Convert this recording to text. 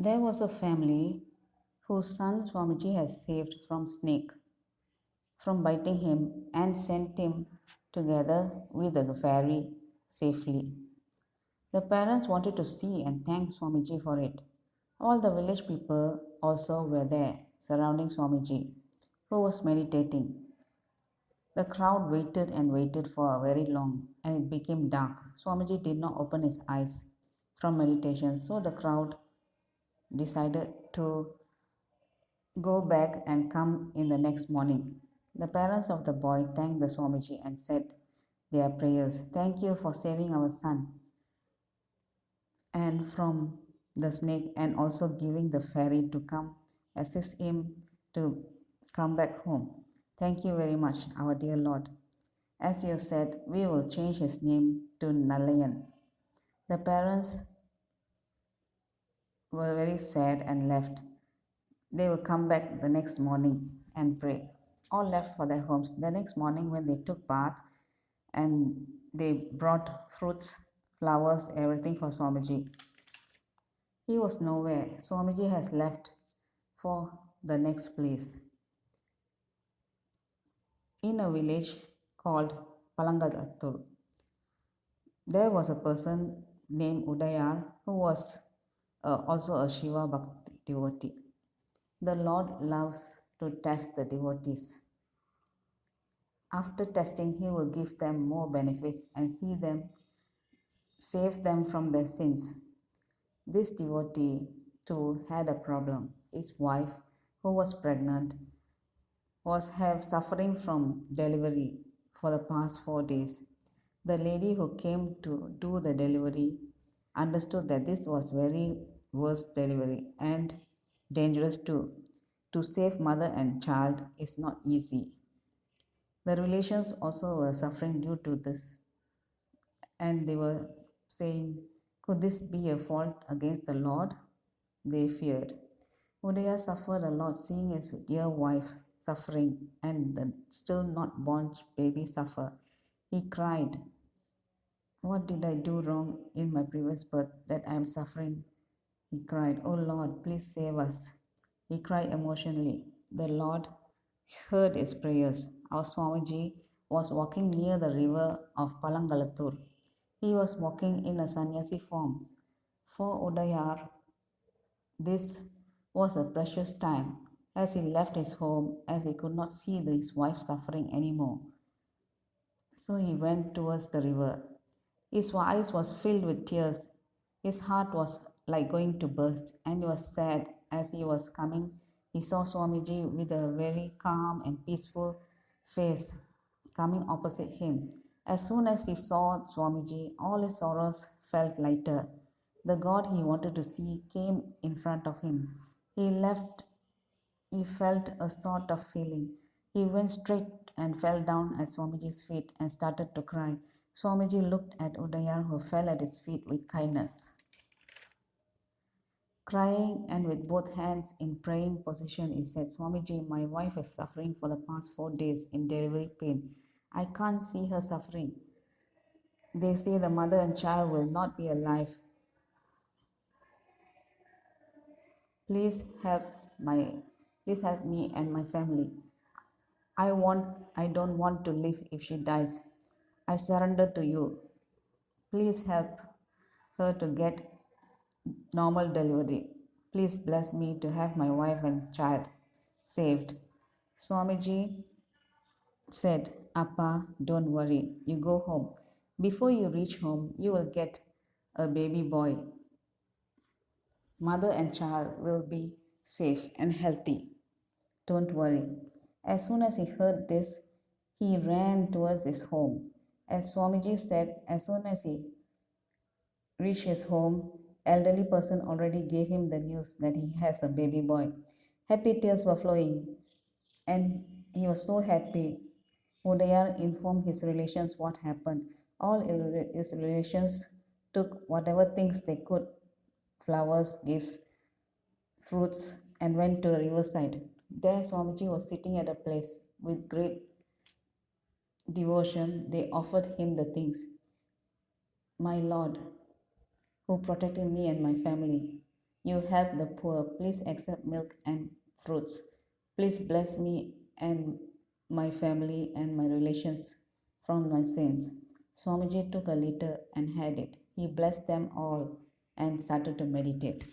There was a family whose son Swamiji has saved from snake from biting him and sent him together with the fairy safely. The parents wanted to see and thank Swamiji for it. All the village people also were there surrounding Swamiji, who was meditating. The crowd waited and waited for very long, and it became dark. Swamiji did not open his eyes from meditation, so the crowd decided to go back and come in the next morning. The parents of the boy thanked the Swamiji and said their prayers. Thank you for saving our son and from the snake, and also giving the fairy to come assist him to come back home. Thank you very much, our dear Lord. As you said, we will change his name to Nalayan. The parents were very sad and left. They will come back the next morning and pray. All left for their homes. The next morning, when they took bath and they brought fruits, flowers, everything for Swamiji, he was nowhere. Swamiji has left for the next place in a village called Palangadattur. There was a person named Udayar who was also a Shiva Bhakti devotee. The Lord loves to test the devotees. After testing, He will give them more benefits and see them, save them from their sins. This devotee too had a problem. His wife, who was pregnant, was have suffering from delivery for the past 4 days. The lady who came to do the delivery understood that this was very worse delivery and dangerous too. To save mother and child is not easy. The relations also were suffering due to this, and they were saying, could this be a fault against the Lord? They feared. Udaya suffered a lot seeing his dear wife suffering and the still not born baby suffer. He cried, what did I do wrong in my previous birth that I am suffering? He cried, oh Lord, please save us. He cried emotionally. The Lord heard his prayers. Our Swamiji was walking near the river of Palangalatur. He was walking in a sannyasi form. For Udayar, this was a precious time as he left his home, as he could not see his wife suffering anymore. So he went towards the river. His eyes was filled with tears. His heart was like going to burst, and he was sad as he was coming. He saw Swamiji with a very calm and peaceful face coming opposite him. As soon as he saw Swamiji, all his sorrows felt lighter. The God he wanted to see came in front of him. He left he felt a sort of feeling. He went straight and fell down at Swamiji's feet and started to cry. Swamiji looked at Udayar, who fell at his feet with kindness. Crying and with both hands in praying position, he said, Swamiji, my wife is suffering for the past 4 days in delivery pain. I can't see her suffering. They say the mother and child will not be alive. Please help my please help me and my family. I don't want to live if she dies. I surrender to you. Please help her to get normal delivery. Please bless me to have my wife and child saved. Swamiji said, Appa, don't worry. You go home. Before you reach home, you will get a baby boy. Mother and child will be safe and healthy. Don't worry. As soon as he heard this, he ran towards his home. As Swamiji said, as soon as he reached his home, elderly person already gave him the news that he has a baby boy. Happy tears were flowing, and he was so happy. Udayar informed his relations what happened. All his relations took whatever things they could, flowers, gifts, fruits, and went to the riverside. There, Swamiji was sitting at a place with great devotion. They offered him the things. My Lord, who protected me and my family, You help the poor. Please accept milk and fruits. Please bless me and my family and my relations from my sins. Swamiji took a liter and had it. He blessed them all and started to meditate.